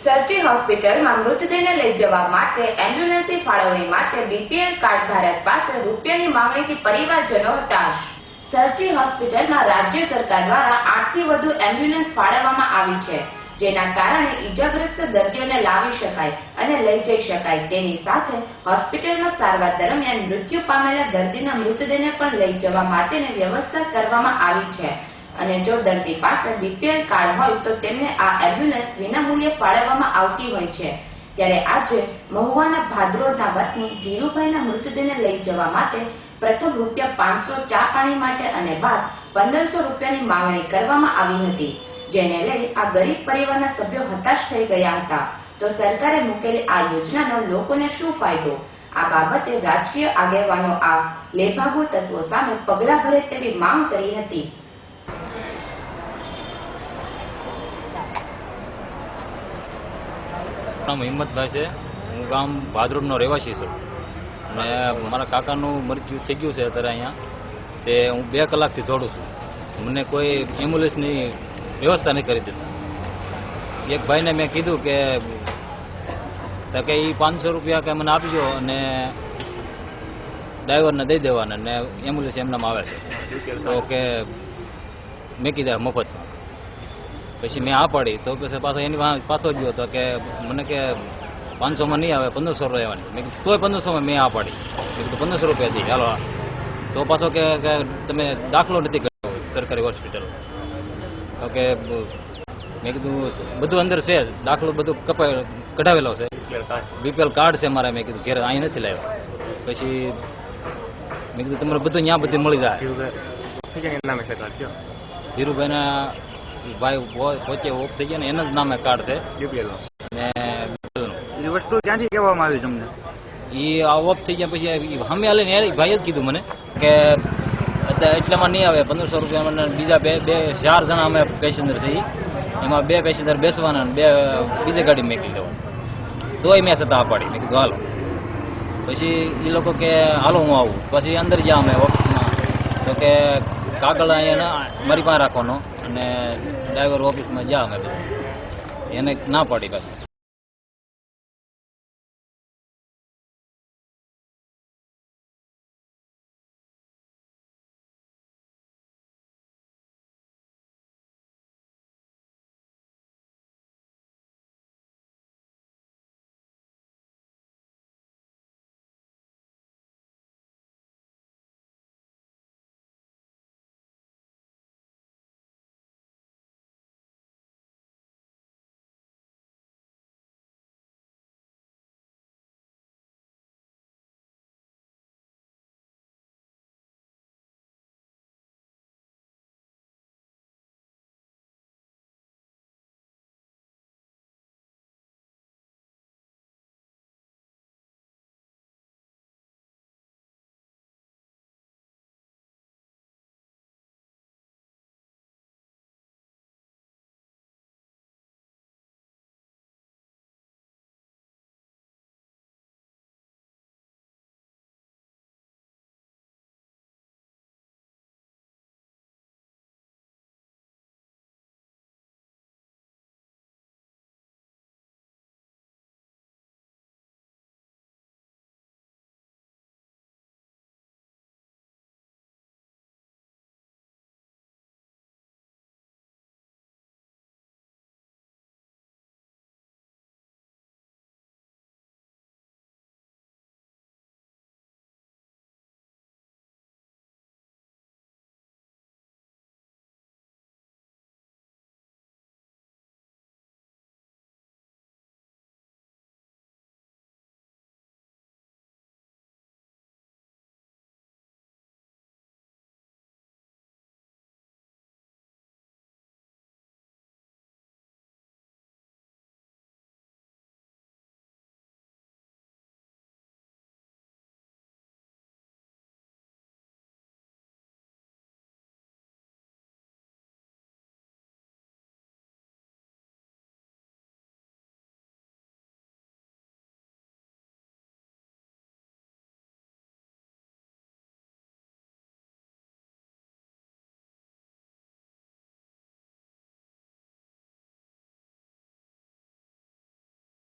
Sir T હોસ્પિટલમાં મૃતદેહને લઈ જવા માટે એમ્બ્યુલન્સની ફાળવણી માટે બીપીએલ કાર્ડ ધારક પાસે રૂપિયાની માંગણીથી પરિવારજનો હતાશ। સરટી હોસ્પિટલમાં રાજ્ય સરકાર દ્વારા 8 થી વધુ એમ્બ્યુલન્સ ફાળવવામાં આવી છે, જેના કારણે ઈજાગ્રસ્ત દર્દીઓને લાવી શકાય અને લઈ જઈ શકાય। તેની સાથે હોસ્પિટલમાં સારવાર દરમિયાન મૃત્યુ પામેલા દર્દીના મૃતદેહને પણ લઈ જવા માટેની વ્યવસ્થા કરવામાં આવી છે અને જો દર્દી પાસે બીપીએલ કાર્ડ હોય તો તેમને આ એમ્બ્યુલન્સ વિનામૂલ્યે ફાળવવામાં આવતી હોય છે। ત્યારે આજે મહુવાના ભાદરોડના વતની ધીરુભાઈના મૃતદેહને લઈ જવા માટે પ્રથમ ₹500 ચા પાણી માટે અને બાદ ₹1500ની માંગણી કરવામાં આવી હતી, જેને લઈ આ ગરીબ પરિવારના સભ્યો હતાશ થઈ ગયા હતા। તો સરકારે મૂકેલી આ યોજનાનો લોકોને શું ફાયદો? આ બાબતે રાજકીય આગેવાનો આ લેભાગુ તત્વો સામે પગલાં ભરે તેવી માંગ કરી હતી। નામ હિંમતભાઈ છે। હું ગામ ભાદરોડનો રહેવાસી છું અને મારા કાકાનું મૃત્યુ થઈ ગયું છે અત્યારે અહીંયા। તે હું 2 કલાકથી દોડું છું, મને કોઈ એમ્બ્યુલન્સની વ્યવસ્થા નહીં કરી દેતા। એક ભાઈને મેં કીધું કે એ ₹500 કે મને આપજો અને ડ્રાઈવરને દઈ દેવાના ને એમ્બ્યુલન્સ એમનામાં આવે છે તો કે મેં કીધા મફતમાં। પછી મેં આ પાડી તો પછી પાછો એની પાછો ગયો તો કે મને કે 500માં નહીં આવે, 1500 રહેવાની। મેં કીધું તોય 1500માં મેં આ પાડી। મેં કીધું ₹1500 દી હાલો। તો પાછો કે તમે દાખલો નથી કર્યો સરકારી હોસ્પિટલ, તો કે મેં કીધું બધું અંદર છે, દાખલો બધું કઢાવેલો છે, બીપીએલ કાર્ડ છે મારા। મેં કીધું ઘેર અહીં નથી લાવ્યો। પછી મેં કીધું તમારે બધું ત્યાં બધી મળી જાય। ધીરુભાઈના ભાઈ પોતે ઓફ થઈ ગયા ને એના જ નામે કાર્ડ છે ને એ વસ્તુ ક્યાંથી કહેવામાં આવી તમને? એ આ ઓફ થઈ ગયા પછી સામે હાલે ને ભાઈએ જ કીધું મને કે અત્યારે એટલામાં નહીં આવે, ₹1500 બીજા 4 જણા અમે પેસેન્જર છે, એમાં 2 પેસેન્જર બેસવાના ને 2 બીજી ગાડી મેકલી લેવા। તોય મેં છતાં આ પાડી। મેં કીધું હાલો। પછી એ લોકો કે હાલો હું આવું। પછી અંદર જ્યાં અમે ઓફિસમાં તો કે કાગળ અહીંયા મારી પાસે રાખવાનો અને ડ્રાઈવર ઓફિસમાં જ્યાં અમે એને ના પાડી પાછી।